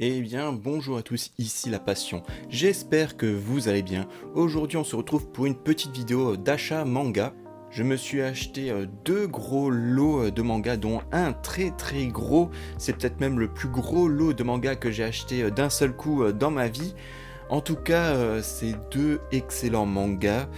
Eh bien, bonjour à tous, ici La Passion. J'espère que vous allez bien. Aujourd'hui, on se retrouve pour une petite vidéo d'achat manga. Je me suis acheté deux gros lots de manga, dont un très gros. C'est peut-être même le plus gros lot de manga que j'ai acheté d'un seul coup dans ma vie. En tout cas, c'est deux excellents mangas.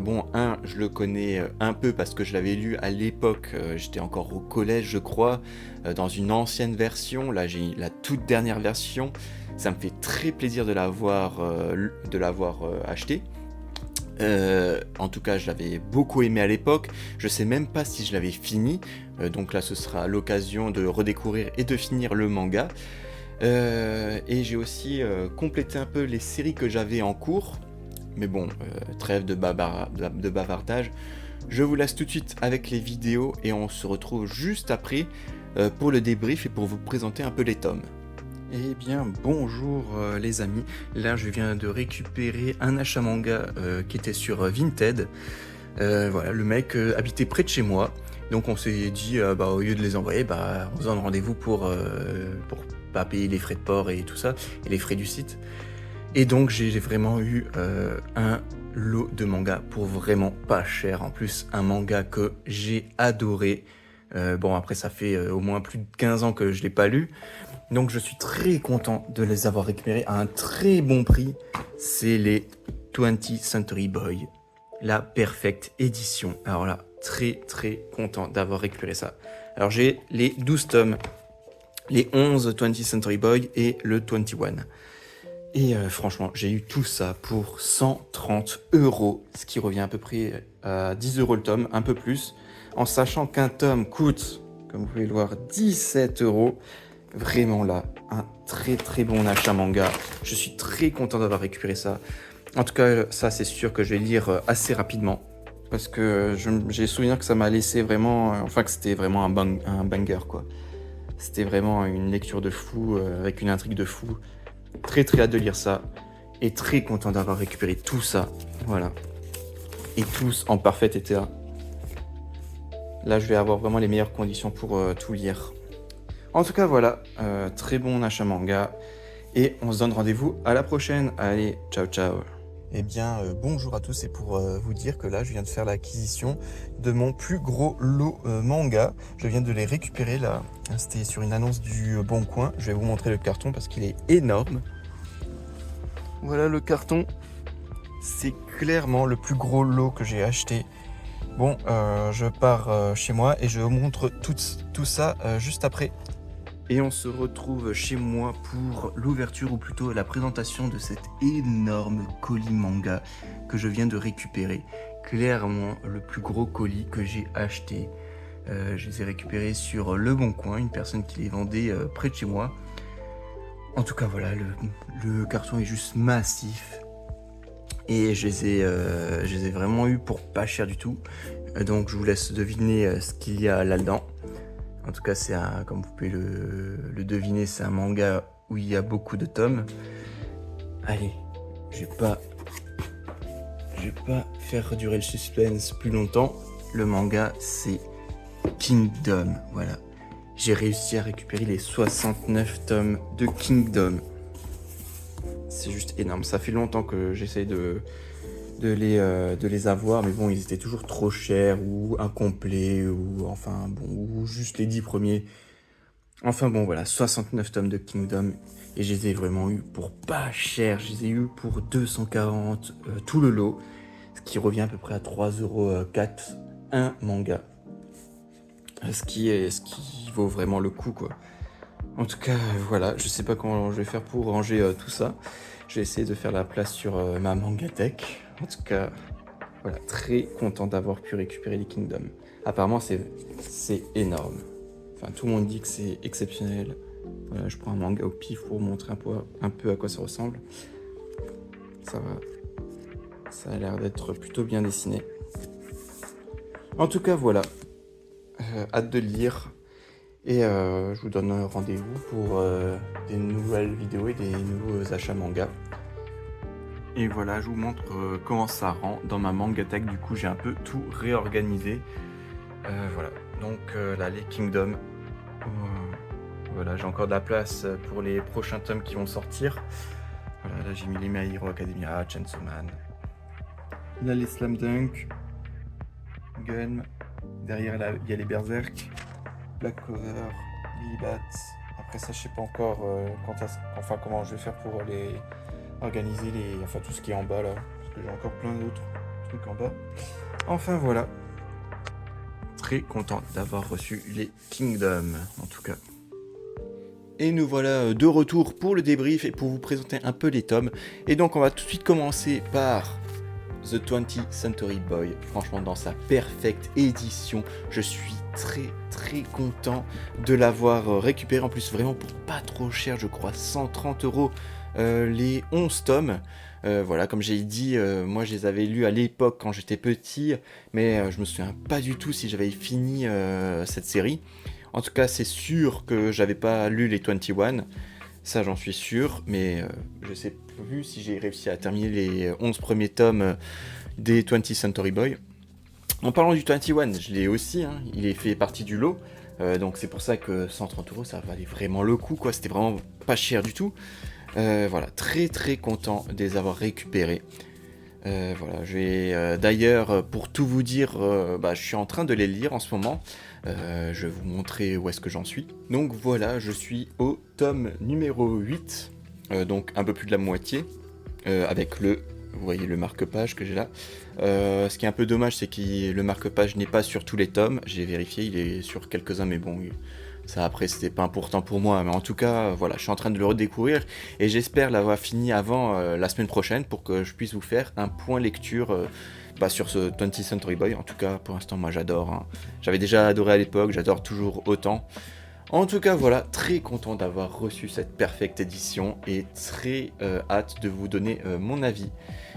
Bon, un, je le connais un peu parce que je l'avais lu à l'époque, j'étais encore au collège, je crois, dans une ancienne version. Là, j'ai la toute dernière version. Ça me fait très plaisir de l'avoir acheté. En tout cas, je l'avais beaucoup aimé à l'époque. Je sais même pas si je l'avais fini. Donc là, ce sera l'occasion de redécouvrir et de finir le manga. Et j'ai aussi complété un peu les séries que j'avais en cours. Mais bon, trêve de bavardage. Je vous laisse tout de suite avec les vidéos et on se retrouve juste après pour le débrief et pour vous présenter un peu les tomes. Eh bien, bonjour les amis. Là, je viens de récupérer un achat manga qui était sur Vinted. Voilà, le mec habitait près de chez moi. Donc on s'est dit, au lieu de les envoyer, on se donne rendez-vous pour pas payer les frais de port et tout ça, et les frais du site. Et donc j'ai vraiment eu un lot de manga pour vraiment pas cher. En plus, un manga que j'ai adoré. Bon, après, ça fait au moins plus de 15 ans que je l'ai pas lu. Donc je suis très content de les avoir récupérés à un très bon prix. C'est les 20th Century Boy, la Perfect Edition. Alors là, très content d'avoir récupéré ça. Alors j'ai les 12 tomes, les 11 20th Century Boy et le 21. Et franchement, j'ai eu tout ça pour 130 €, ce qui revient à peu près à 10 € le tome, un peu plus, en sachant qu'un tome coûte, comme vous pouvez le voir, 17 €. Vraiment là, un très bon achat manga. Je suis très content d'avoir récupéré ça. En tout cas, ça c'est sûr que je vais lire assez rapidement. Parce que j'ai souvenir que ça m'a laissé vraiment... que c'était vraiment un banger quoi. C'était vraiment une lecture de fou, avec une intrigue de fou. Très hâte de lire ça. Et très content d'avoir récupéré tout ça. Voilà. Et tous en parfait état. Là, je vais avoir vraiment les meilleures conditions pour tout lire. En tout cas, voilà. Très bon achat manga. Et on se donne rendez-vous à la prochaine. Allez, ciao. Eh bien, bonjour à tous, et pour vous dire que là, je viens de faire l'acquisition de mon plus gros lot manga. Je viens de les récupérer là. C'était sur une annonce du Bon Coin. Je vais vous montrer le carton parce qu'il est énorme. Voilà le carton. C'est clairement le plus gros lot que j'ai acheté. Bon, je pars chez moi et je vous montre tout ça juste après. Et on se retrouve chez moi pour l'ouverture, ou plutôt la présentation de cet énorme colis manga que je viens de récupérer. Clairement le plus gros colis que j'ai acheté. Je les ai récupérés sur Le Bon Coin, une personne qui les vendait près de chez moi. En tout cas voilà, le carton est juste massif. Et je les ai vraiment eu pour pas cher du tout. Donc je vous laisse deviner ce qu'il y a là-dedans. En tout cas, comme vous pouvez le deviner, c'est un manga où il y a beaucoup de tomes. Allez, je vais pas faire durer le suspense plus longtemps. Le manga, c'est Kingdom. Voilà. J'ai réussi à récupérer les 69 tomes de Kingdom. C'est juste énorme. Ça fait longtemps que j'essaye de les avoir, mais bon, ils étaient toujours trop chers ou incomplets, ou juste les 10 premiers. Enfin bon, voilà, 69 tomes de Kingdom, et je les ai vraiment eu pour pas cher. Je les ai eu pour 240 tout le lot, ce qui revient à peu près à 3,04 € un manga. Ce qui vaut vraiment le coup quoi. En tout cas, voilà, je sais pas comment je vais faire pour ranger tout ça. Je vais essayer de faire la place sur ma mangatech. En tout cas, voilà, très content d'avoir pu récupérer les Kingdom. Apparemment, c'est énorme. Enfin, tout le monde dit que c'est exceptionnel. Voilà, je prends un manga au pif pour vous montrer un peu à quoi ça ressemble. Ça va. Ça a l'air d'être plutôt bien dessiné. En tout cas, voilà. Hâte de le lire. Et je vous donne rendez-vous pour des nouvelles vidéos et des nouveaux achats manga. Et voilà, je vous montre comment ça rend dans ma mangatech. Du coup, j'ai un peu tout réorganisé. Voilà, donc là, les Kingdom. Voilà, j'ai encore de la place pour les prochains tomes qui vont sortir. Voilà, là j'ai mis les My Hero Academia, Chainsaw Man. Là les Slam Dunk, Gun. Derrière là il y a les Berserk, Black Clover, Lily Bat. Après ça je sais pas encore comment je vais faire pour les organiser tout ce qui est en bas là. Parce que j'ai encore plein d'autres trucs en bas. Enfin voilà. Très content d'avoir reçu les Kingdom en tout cas. Et nous voilà de retour pour le débrief et pour vous présenter un peu les tomes. Et donc on va tout de suite commencer par The 20th Century Boy. Franchement dans sa perfecte édition, je suis très content de l'avoir récupéré. En plus vraiment pour pas trop cher, je crois 130 € les 11 tomes. Voilà, comme j'ai dit, moi je les avais lus à l'époque quand j'étais petit, mais je me souviens pas du tout si j'avais fini cette série. En tout cas, c'est sûr que j'avais pas lu les 21, ça j'en suis sûr, mais je sais plus si j'ai réussi à terminer les 11 premiers tomes des 20th Century Boy. En parlant du 21, je l'ai aussi, hein, il est fait partie du lot, donc c'est pour ça que 130 € ça valait vraiment le coup, quoi. C'était vraiment pas cher du tout. Voilà, très content de les avoir récupérés. Voilà, je vais d'ailleurs, pour tout vous dire, je suis en train de les lire en ce moment. Je vais vous montrer où est-ce que j'en suis. Donc voilà, je suis au tome numéro 8, donc un peu plus de la moitié, avec vous voyez le marque-page que j'ai là. Ce qui est un peu dommage, c'est que le marque-page n'est pas sur tous les tomes. J'ai vérifié, il est sur quelques-uns, mais bon, ça après c'était pas important pour moi. Mais en tout cas, voilà, je suis en train de le redécouvrir et j'espère l'avoir fini avant la semaine prochaine pour que je puisse vous faire un point lecture sur ce 20th Century Boy. En tout cas, pour l'instant, moi j'adore. Hein. J'avais déjà adoré à l'époque, j'adore toujours autant. En tout cas, voilà, très content d'avoir reçu cette perfecte édition et très hâte de vous donner mon avis.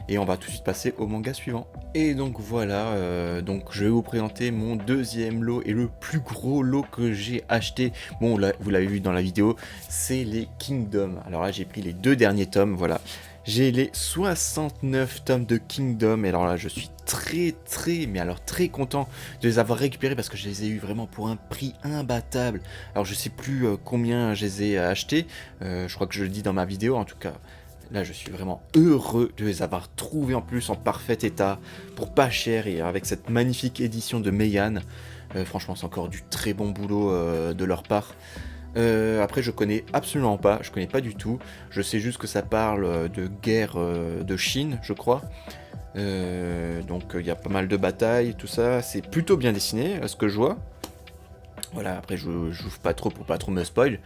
Et on va tout de suite passer au manga suivant. Et donc voilà, donc je vais vous présenter mon deuxième lot et le plus gros lot que j'ai acheté. Bon, là, vous l'avez vu dans la vidéo, c'est les Kingdom. Alors là, j'ai pris les 2 derniers tomes, voilà. J'ai les 69 tomes de Kingdom, et alors là, je suis très content de les avoir récupérés parce que je les ai eu vraiment pour un prix imbattable. Alors je sais plus combien je les ai achetés, je crois que je le dis dans ma vidéo en tout cas. Là je suis vraiment heureux de les avoir trouvés en plus en parfait état, pour pas cher et avec cette magnifique édition de Meian. Franchement c'est encore du très bon boulot de leur part. Après je connais absolument pas, je connais pas du tout. Je sais juste que ça parle de guerre de Chine je crois. Donc il y a pas mal de batailles, tout ça, c'est plutôt bien dessiné à ce que je vois. Voilà, après je n'ouvre pas trop pour pas trop me spoil.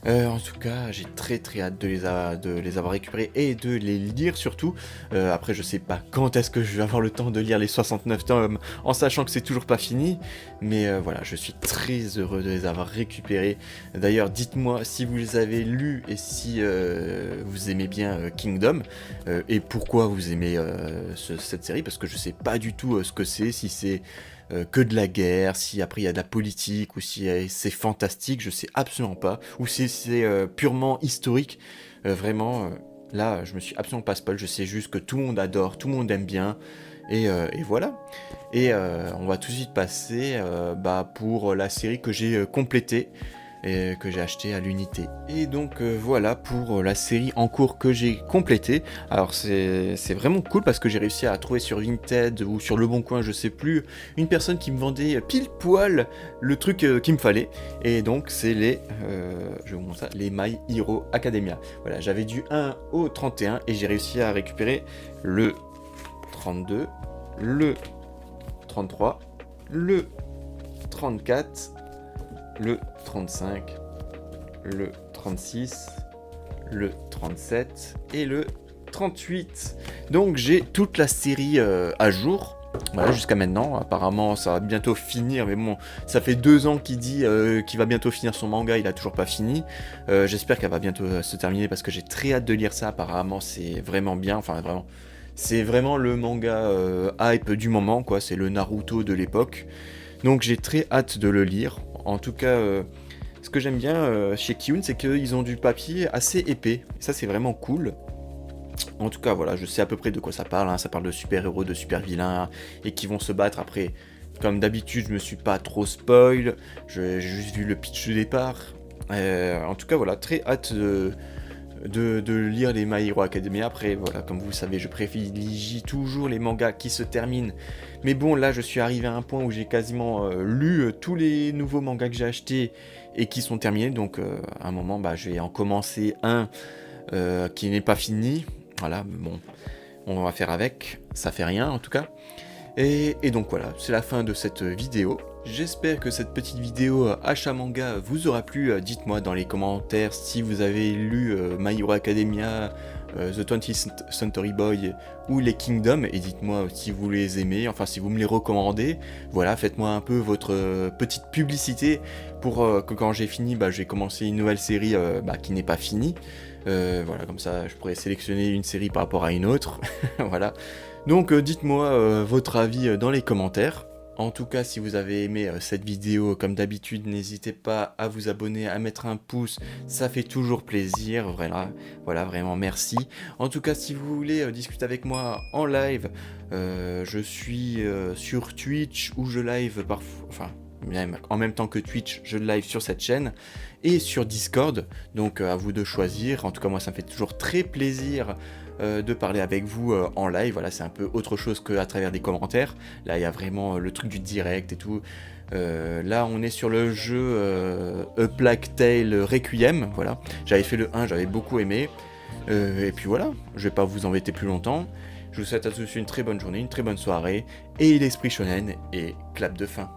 En tout cas, j'ai très hâte de les avoir récupérés et de les lire surtout. Après, je sais pas quand est-ce que je vais avoir le temps de lire les 69 tomes en sachant que c'est toujours pas fini. Mais voilà, je suis très heureux de les avoir récupérés. D'ailleurs, dites-moi si vous les avez lus et si vous aimez bien Kingdom. Et pourquoi vous aimez cette série, parce que je sais pas du tout ce que c'est, si c'est que de la guerre, si après il y a de la politique, ou si c'est fantastique, je sais absolument pas, ou si c'est purement historique, vraiment, là je me suis absolument pas spoil, je sais juste que tout le monde adore, tout le monde aime bien, et voilà. Et on va tout de suite passer pour la série que j'ai complétée, et que j'ai acheté à l'unité. Et donc voilà pour la série en cours que j'ai complétée. Alors c'est vraiment cool parce que j'ai réussi à trouver sur Vinted ou sur Le Bon Coin, je sais plus, une personne qui me vendait pile poil le truc qu'il me fallait. Et donc c'est je vous montre ça, les My Hero Academia. Voilà, j'avais du 1 au 31 et j'ai réussi à récupérer le 32, le 33, le 34, le 35, le 36, le 37 et le 38. Donc j'ai toute la série à jour. Voilà, jusqu'à maintenant. Apparemment ça va bientôt finir, mais bon, ça fait 2 ans qu'il dit qu'il va bientôt finir son manga, il a toujours pas fini. J'espère qu'elle va bientôt se terminer parce que j'ai très hâte de lire ça. Apparemment c'est vraiment bien, enfin vraiment. C'est vraiment le manga hype du moment, quoi. C'est le Naruto de l'époque. Donc j'ai très hâte de le lire. En tout cas, ce que j'aime bien chez Kiun, c'est qu'ils ont du papier assez épais. Et ça, c'est vraiment cool. En tout cas, voilà, je sais à peu près de quoi ça parle. Hein. Ça parle de super-héros, de super-vilains, et qui vont se battre. Après, comme d'habitude, je me suis pas trop spoil. J'ai juste vu le pitch de départ. En tout cas, voilà, très hâte de lire les My Hero Academia. Après, voilà, comme vous le savez, je privilégie toujours les mangas qui se terminent. Mais bon, là, je suis arrivé à un point où j'ai quasiment lu tous les nouveaux mangas que j'ai achetés et qui sont terminés. Donc, à un moment, je vais en commencer un qui n'est pas fini. Voilà, mais bon, on va faire avec. Ça fait rien, en tout cas. Et donc voilà, c'est la fin de cette vidéo. J'espère que cette petite vidéo achat manga vous aura plu. Dites-moi dans les commentaires si vous avez lu My Hero Academia, The 20th Century Boy ou les Kingdom, et dites-moi si vous les aimez, enfin si vous me les recommandez. Voilà, faites-moi un peu votre petite publicité pour que quand j'ai fini, j'ai commencé une nouvelle série qui n'est pas finie. Voilà, comme ça je pourrais sélectionner une série par rapport à une autre. Voilà. Donc dites-moi votre avis dans les commentaires. En tout cas, si vous avez aimé cette vidéo, comme d'habitude, n'hésitez pas à vous abonner, à mettre un pouce, ça fait toujours plaisir, voilà, vraiment merci. En tout cas, si vous voulez discuter avec moi en live, je suis sur Twitch où je live parfois, enfin, même en même temps que Twitch, je live sur cette chaîne et sur Discord, donc à vous de choisir. En tout cas, moi, ça me fait toujours très plaisir de parler avec vous en live. Voilà, c'est un peu autre chose qu'à travers des commentaires. Là, il y a vraiment le truc du direct et tout. Là, on est sur le jeu A Plague Tale Requiem. Voilà, j'avais fait le 1, j'avais beaucoup aimé. Et puis voilà, je vais pas vous embêter plus longtemps. Je vous souhaite à tous une très bonne journée, une très bonne soirée. Et l'esprit shonen et clap de fin.